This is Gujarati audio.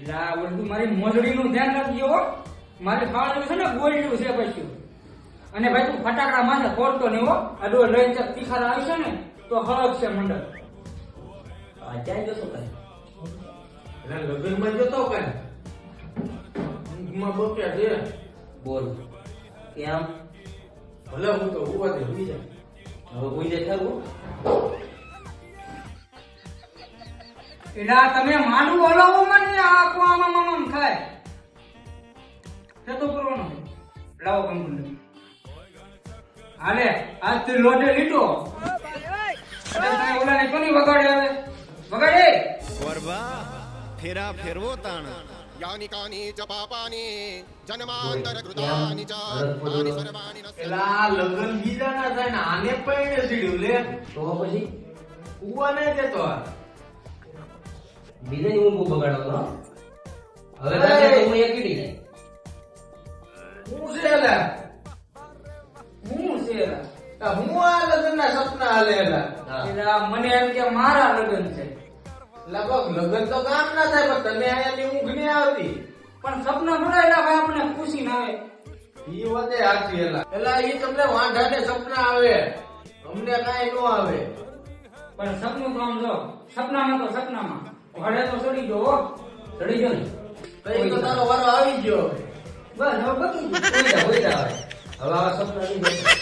એટલે આ બધું મારી મોજડીનું ધ્યાન રાખજો હો. મારી ફાળ્યું છે ને ગોળ્યું છે પછી. અને ભાઈ તું ફટાકડા માથે ફોડતો નહીં હો. આ ડોર લઈને ચાક તીખારા આવશે ને તો હળક છે મંડળ. આ ક્યાં જશો કઈ? એટલે લગ્નમાં જતો કઈ ઊંઘમાં બક્યા છે. બોલ કેમ? ભલે હું તો ઉવા દે હુઈ જાય. હવે કોઈ જાય ખરું? એટલે આ તમે માનું હલાવો મને આખું આમ થાય થતો કરવાનો લાવો કંકુંડ હાલે આજથી લોટે લીધો ઓલાને કોની વગાડે હવે વગાડે વરવા ફેરા ફેરવો તાણ यानि कानि च पापानि जन्मांतर कृतानि च तानि सर्वाणि नश्यन्ति। એટલે આ લગ્ન બીજા ના થાય ને આને પૈણે સીડ્યું લે. તો પછી ઉવા નહીં દેતો આ. બીજાની ઊંઘ બગાડો તો હવે રાતે તો હું એકલી જાય. હું છે લે હું છે એલા? હું આ લગ્ન ના સપના હાલે એલા. એટલે આ મને એમ કે મારા લગ્ન છે લગભગ લગ્ન તો કામ ના થાય પણ તને આયાની ઊંઘ નહીં આવતી. પણ સપના ભરાયેલા ભાઈ આપણે ખુશી ના આવે ઈ વતે હાચી એલા. એલા ઈ તમને વાંઢાને સપના આવે અમને કાંઈ નો આવે. પણ સપનું તો આમ જો સપનામાં તો સપનામાં ઘડે તો ચડી ગયો હો. ચડી ગયો ને? તઈ તો તારો વારો આવી ગયો. બસ હવે બગી ગયું. હોય જા હવે આવા સપના નહીં જોતા.